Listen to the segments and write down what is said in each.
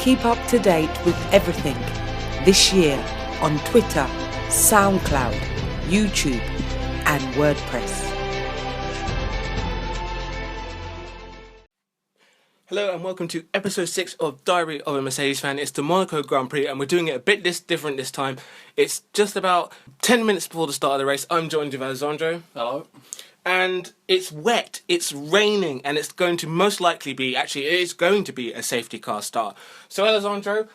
Keep up to date with everything this year on Twitter, SoundCloud, YouTube and WordPress. Hello and welcome to episode 6 of Diary of a Mercedes Fan. It's the Monaco Grand Prix and we're doing it a bit different this time. It's just about 10 minutes before the start of the race. I'm joined with Alessandro. Hello. And it's wet, it's raining, and it's going to most likely be, actually it is going to be a safety car start. So Alessandro,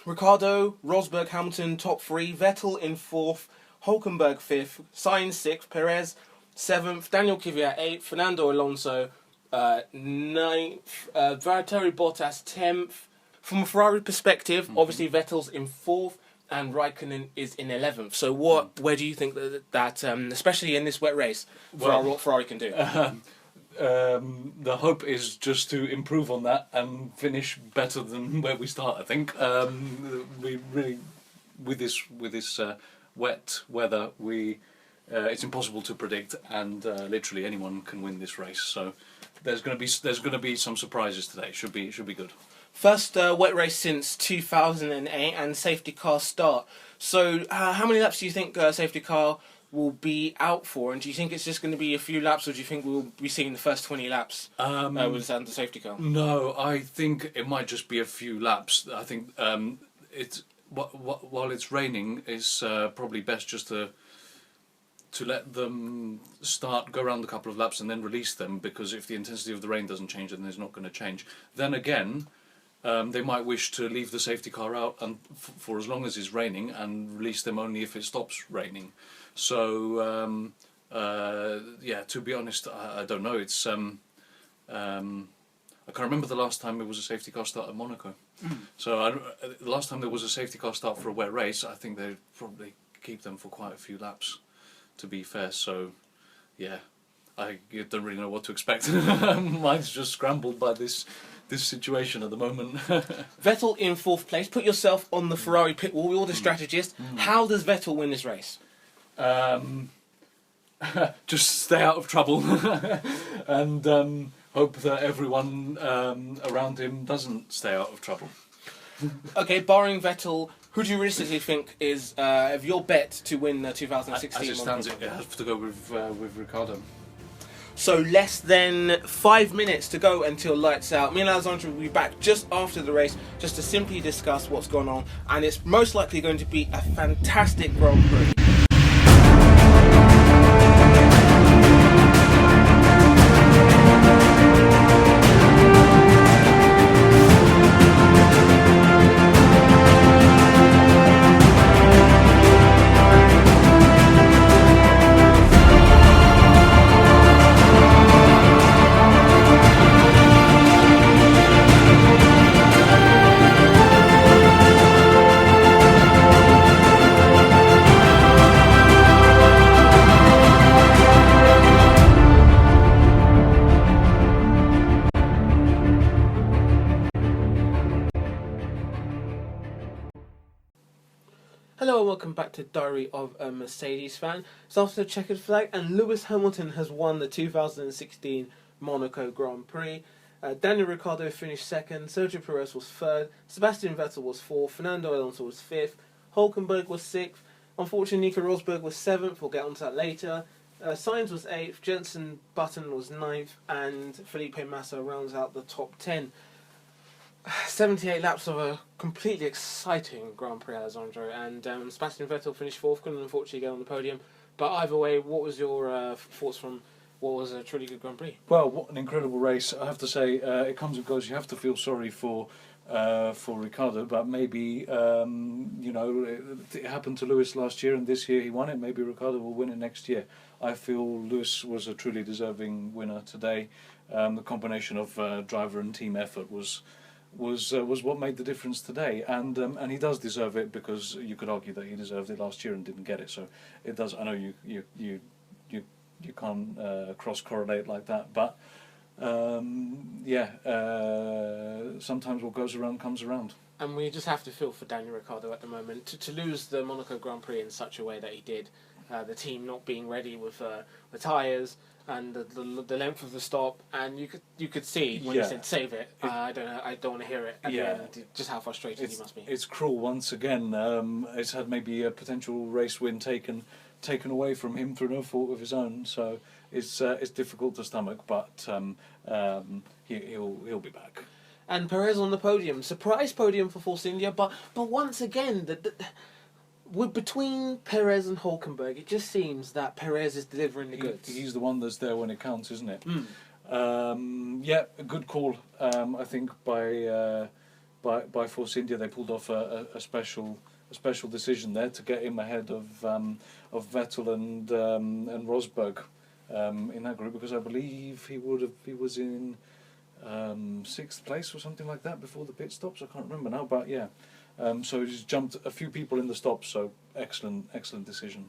Ricciardo, Rosberg, Hamilton, top 3, Vettel in 4th, Hülkenberg 5th, Sainz 6th, Perez 7th, Daniel Kvyat 8th, Fernando Alonso 9th, Valtteri Bottas 10th. From a Ferrari perspective, obviously Vettel's in 4th and Raikkonen is in 11th. So where do you think that especially in this wet race, Ferrari can do? The hope is just to improve on that and finish better than where we start. I think we really with this wet weather, it's impossible to predict, and literally anyone can win this race. So there's going to be some surprises today. Should be good. First wet race since 2008 and safety car start. So how many laps do you think safety car will be out for? And do you think it's just going to be a few laps, or do you think we'll be seeing the first 20 laps without the safety car? No, I think it might just be a few laps. I think while it's raining, it's probably best just to let them go around a couple of laps and then release them, because if the intensity of the rain doesn't change, then it's not going to change. Then again, they might wish to leave the safety car out and for as long as it's raining and release them only if it stops raining. So to be honest, I don't know. It's I can't remember the last time it was a safety car start at Monaco. So the last time there was a safety car start for a wet race, I think they'd probably keep them for quite a few laps, to be fair. So yeah, I don't really know what to expect. Mine's just scrambled by this situation at the moment. Vettel in 4th place. Put yourself on the Ferrari pit wall. You're the strategist. How does Vettel win this race? Just stay out of trouble and hope that everyone around him doesn't stay out of trouble. Okay, barring Vettel, who do you realistically think is of your bet to win the 2016? As it stands, it has to go with Ricciardo. So less than 5 minutes to go until lights out. Me and Alessandro will be back just after the race, just to simply discuss what's going on, and it's most likely going to be a fantastic Grand Prix. Hello and welcome back to Diary of a Mercedes Fan. It's after the checkered flag and Lewis Hamilton has won the 2016 Monaco Grand Prix. Daniel Ricciardo finished 2nd, Sergio Perez was 3rd, Sebastian Vettel was 4th, Fernando Alonso was 5th, Hülkenberg was 6th, unfortunately Nico Rosberg was 7th, we'll get onto that later. Sainz was 8th, Jenson Button was 9th, and Felipe Massa rounds out the top 10. 78 laps of a completely exciting Grand Prix, Alessandro, and Sebastian Vettel finished 4th, couldn't unfortunately get on the podium. But either way, what was your thoughts from what was a truly good Grand Prix? Well, what an incredible race. I have to say, it comes and goes. You have to feel sorry for Ricciardo, but maybe, it happened to Lewis last year, and this year he won it. Maybe Ricciardo will win it next year. I feel Lewis was a truly deserving winner today. The combination of driver and team effort was what made the difference today, and he does deserve it, because you could argue that he deserved it last year and didn't get it. So it does. I know you can't cross correlate like that, but sometimes what goes around comes around. And we just have to feel for Daniel Ricciardo at the moment to lose the Monaco Grand Prix in such a way that he did. The team not being ready with the tyres, and the length of the stop, and you could see when he said save it. I don't want to hear it at the end. Just how frustrated he must be. It's cruel once again. It's had maybe a potential race win taken away from him through no fault of his own. So it's difficult to stomach, but he'll be back. And Perez on the podium, surprise podium for Force India, but once again between Perez and Hulkenberg, it just seems that Perez is delivering the goods. He's the one that's there when it counts, isn't it? A good call. I think by Force India, they pulled off a special decision there to get him ahead of Vettel and Rosberg in that group, because I believe he was in 6th place or something like that before the pit stops. I can't remember now, but yeah. So he just jumped a few people in the stops, so excellent decision,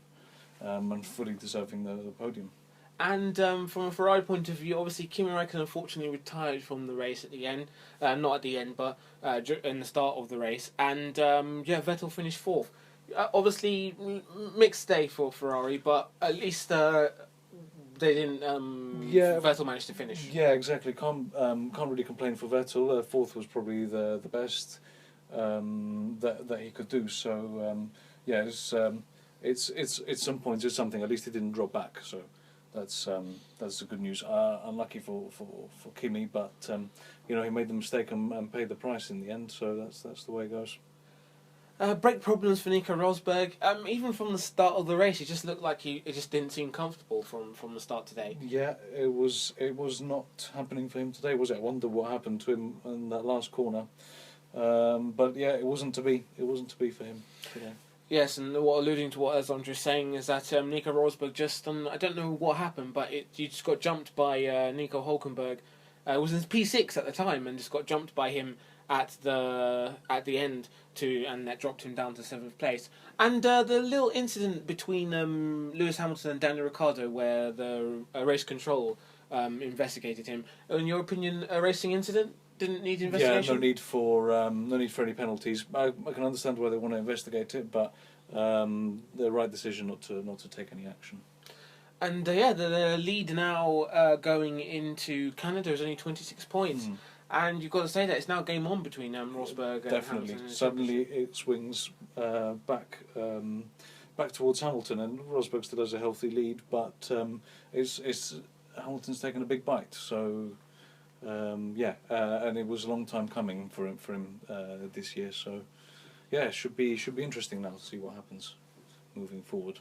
and fully deserving the podium. And from a Ferrari point of view, obviously Kimi Räikkönen unfortunately retired from the race at the end, not at the end, but in the start of the race, and Vettel finished 4th. Obviously mixed day for Ferrari, but at least they didn't. Vettel managed to finish. Yeah, exactly. Can't really complain for Vettel. 4th was probably the best that he could do. So it's some points. It's something. At least he didn't drop back. So that's the good news. Unlucky for Kimi, but he made the mistake and paid the price in the end. So that's the way it goes. Brake problems for Nico Rosberg. Even from the start of the race, it just looked like it just didn't seem comfortable from the start today. Yeah, it was not happening for him today, was it? I wonder what happened to him in that last corner. But yeah, it wasn't to be. It wasn't to be for him today. Yes, and alluding to what Alessandro is saying is that Nico Rosberg just I don't know what happened, but you just got jumped by Nico Hulkenberg. It was in P6 at the time, and just got jumped by him at the end and that dropped him down to 7th place. And the little incident between Lewis Hamilton and Daniel Ricciardo, where the race control investigated him. In your opinion, a racing incident? Didn't need investigation? Yeah, no need for any penalties. I can understand why they want to investigate it, but the right decision not to take any action. And the lead now going into Canada is only 26 points. And you've got to say that it's now game on between Rosberg and definitely. Hamilton. Suddenly it swings back towards Hamilton, and Rosberg still has a healthy lead, but it's Hamilton's taken a big bite. So and it was a long time coming for him this year. So yeah, it should be interesting now to see what happens moving forward.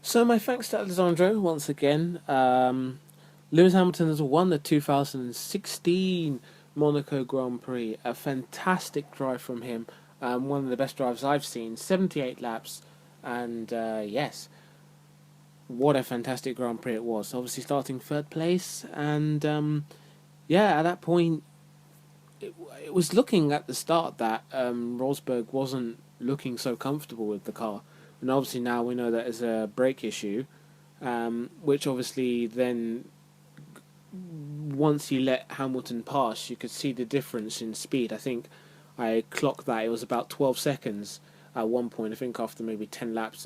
So my thanks to Alessandro once again. Lewis Hamilton has won the 2016 Monaco Grand Prix. A fantastic drive from him. One of the best drives I've seen. 78 laps. And yes, what a fantastic Grand Prix it was. Obviously starting 3rd place. And at that point, it was looking at the start that Rosberg wasn't looking so comfortable with the car. And obviously now we know that there's a brake issue, which obviously then, once you let Hamilton pass, you could see the difference in speed. I think I clocked that it was about 12 seconds at one point. I think after maybe 10 laps,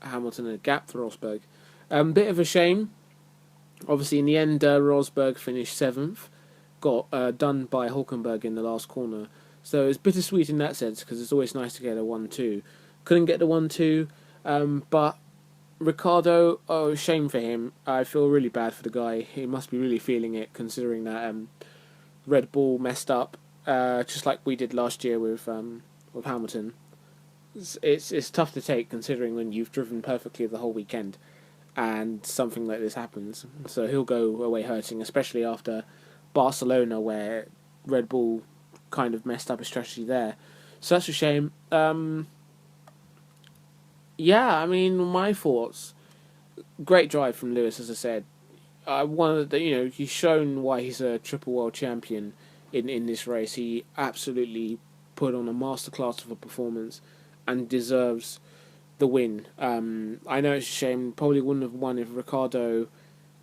Hamilton had gapped for Rosberg. Bit of a shame. Obviously in the end, Rosberg finished 7th, got done by Hulkenberg in the last corner. So it's bittersweet in that sense, because it's always nice to get a 1-2. Couldn't get the 1-2, but Ricciardo, shame for him. I feel really bad for the guy. He must be really feeling it, considering that Red Bull messed up, just like we did last year with Hamilton. It's tough to take, considering when you've driven perfectly the whole weekend, and something like this happens. So he'll go away hurting, especially after Barcelona, where Red Bull kind of messed up his strategy there. So that's a shame. My thoughts. Great drive from Lewis, as I said. He's shown why he's a triple world champion in this race. He absolutely put on a masterclass of a performance and deserves the win. I know it's a shame. Probably wouldn't have won if Ricciardo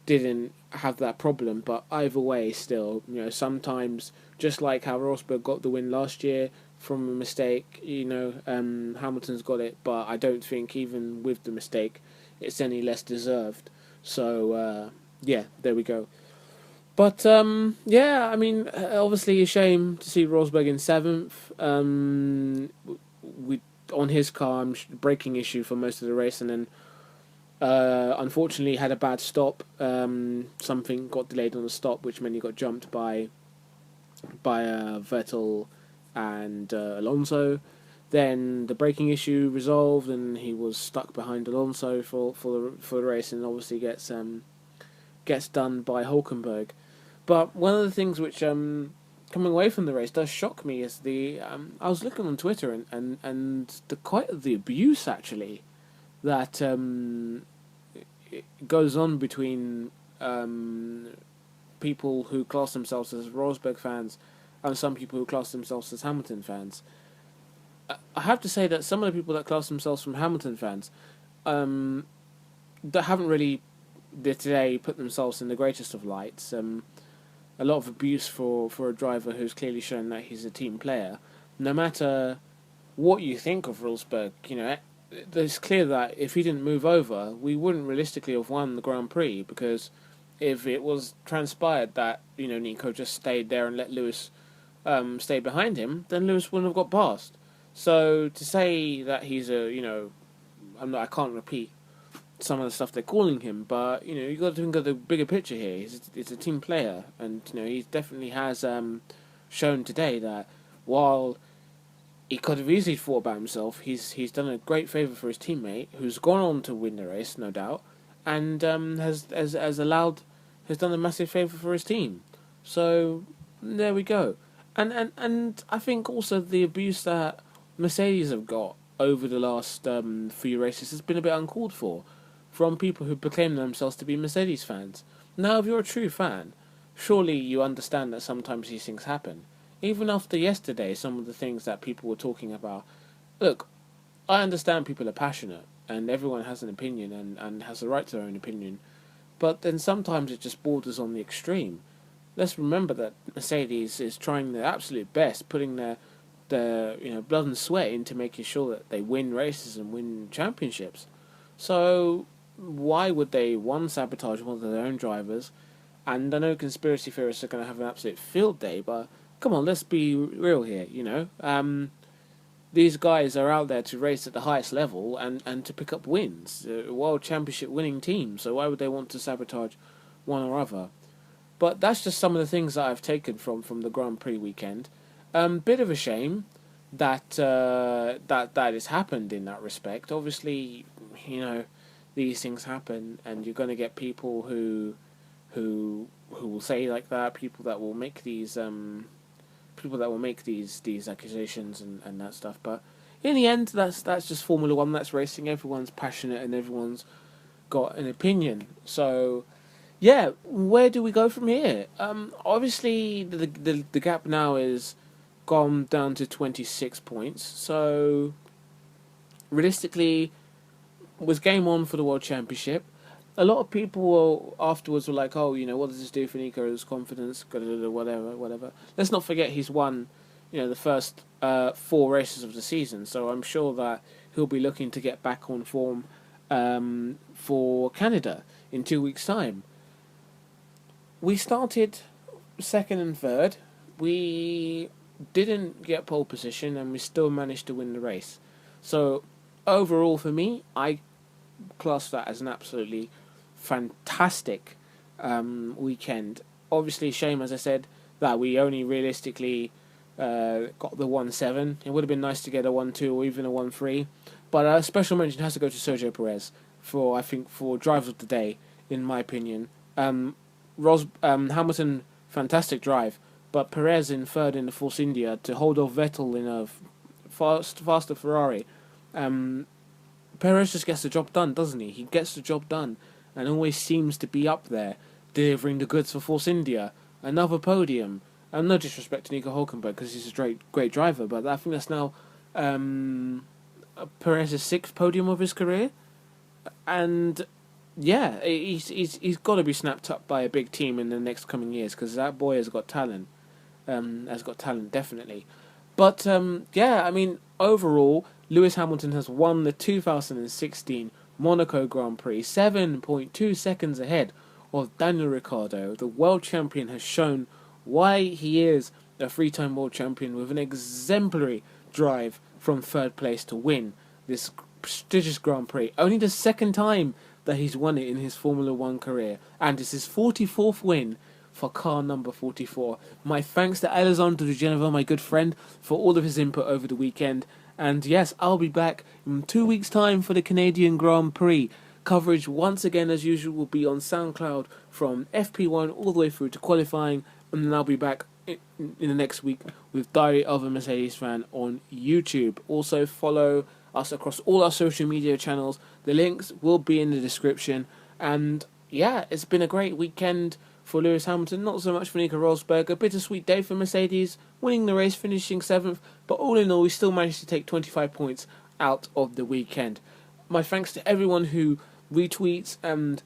didn't have that problem, but either way, still, sometimes, just like how Rosberg got the win last year, from a mistake. Hamilton's got it, but I don't think even with the mistake, it's any less deserved. So there we go. But obviously a shame to see Rosberg in seventh. We on his car, braking issue for most of the race, and then unfortunately had a bad stop. Something got delayed on the stop, which meant he got jumped by Vettel and Alonso. Then the braking issue resolved, and he was stuck behind Alonso for the race, and obviously gets done by Hulkenberg. But one of the things which coming away from the race does shock me is I was looking on Twitter and the abuse actually that goes on between people who class themselves as Rosberg fans and some people who class themselves as Hamilton fans. I have to say that some of the people that class themselves from Hamilton fans that haven't really today put themselves in the greatest of lights. A lot of abuse for a driver who's clearly shown that he's a team player. No matter what you think of Rosberg, it's clear that if he didn't move over, we wouldn't realistically have won the Grand Prix, because if it was transpired that Nico just stayed there and let Lewis stay behind him, then Lewis wouldn't have got past. So to say that he's I can't repeat some of the stuff they're calling him, but you got to think of the bigger picture here. He's a team player, and he definitely has shown today that while he could have easily thought about himself, he's done a great favour for his teammate, who's gone on to win the race, no doubt, and has done a massive favour for his team. So there we go. And I think also the abuse that Mercedes have got over the last few races has been a bit uncalled for, from people who proclaim themselves to be Mercedes fans. Now, if you're a true fan, surely you understand that sometimes these things happen. Even after yesterday, some of the things that people were talking about. Look, I understand people are passionate, and everyone has an opinion and has the right to their own opinion, but then sometimes it just borders on the extreme. Let's remember that Mercedes is trying their absolute best, putting their blood and sweat into making sure that they win races and win championships. So why would they, sabotage one of their own drivers? And I know conspiracy theorists are going to have an absolute field day, but come on, let's be real here, These guys are out there to race at the highest level and to pick up wins, a world championship winning team, so why would they want to sabotage one or other? But that's just some of the things that I've taken from the Grand Prix weekend. Bit of a shame that that has happened in that respect. Obviously, these things happen, and you're going to get people who will say like that, people that will make these accusations and that stuff. But in the end, that's just Formula One. That's racing. Everyone's passionate and everyone's got an opinion. So yeah, where do we go from here? Obviously the gap now is gone down to 26 points. So realistically, was game on for the World Championship. A lot of people afterwards were like, "Oh, what does this do for Nico's confidence? Whatever." Let's not forget he's won, the first 4 races of the season. So I'm sure that he'll be looking to get back on form for Canada in 2 weeks' time. We started second and third. We didn't get pole position, and we still managed to win the race. So overall, for me, I class that as an absolutely fantastic weekend. Obviously, shame, as I said, that we only realistically got the 1-7. It would have been nice to get a 1-2 or even a 1-3. But a special mention has to go to Sergio Perez for drives of the day, in my opinion. Hamilton, fantastic drive, but Perez in third in the Force India to hold off Vettel in a faster Ferrari. Perez just gets the job done, doesn't he? He gets the job done and always seems to be up there, delivering the goods for Force India. Another podium. No disrespect to Nico Hulkenberg, because he's a great driver, but I think that's now Perez's 6th podium of his career. And yeah, he's got to be snapped up by a big team in the next coming years, because that boy has got talent. Definitely. But yeah, I mean, overall, Lewis Hamilton has won the 2016 Monaco Grand Prix, 7.2 seconds ahead of Daniel Ricciardo. The world champion has shown why he is a three-time world champion with an exemplary drive from third place to win this prestigious Grand Prix. Only the second time that he's won it in his Formula One career, and it's his 44th win for car number 44. My thanks to Alessandro Di Genova, my good friend, for all of his input over the weekend. And yes, I'll be back in 2 weeks' time for the Canadian Grand Prix. Coverage once again, as usual, will be on SoundCloud from FP1 all the way through to qualifying, and then I'll be back in the next week with Diary of a Mercedes Fan on YouTube. Also follow us across all our social media channels. The links will be in the description. And yeah, it's been a great weekend for Lewis Hamilton, not so much for Nico Rosberg. A bittersweet day for Mercedes, winning the race, finishing 7th, but all in all, we still managed to take 25 points out of the weekend. My thanks to everyone who retweets and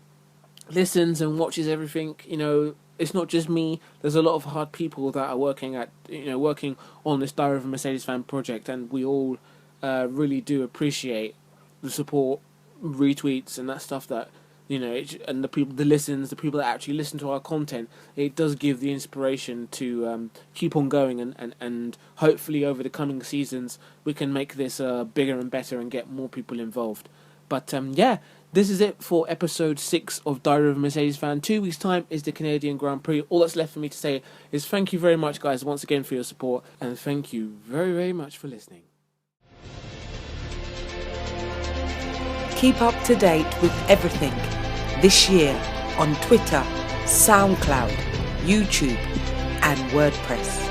listens and watches everything. You know, it's not just me. There's a lot of hard people that are working on this Diary of a Mercedes Fan project, and we all really do appreciate the support, retweets, and that stuff that, you know, and the people, the people that actually listen to our content. It does give the inspiration to keep on going, and hopefully over the coming seasons we can make this bigger and better and get more people involved. But yeah, this is it for episode 6 of Diary of a Mercedes Fan. 2 weeks' time is the Canadian Grand Prix. All that's left for me to say is thank you very much, guys, once again for your support, and thank you very, very much for listening. Keep up to date with everything this year on Twitter, SoundCloud, YouTube, and WordPress.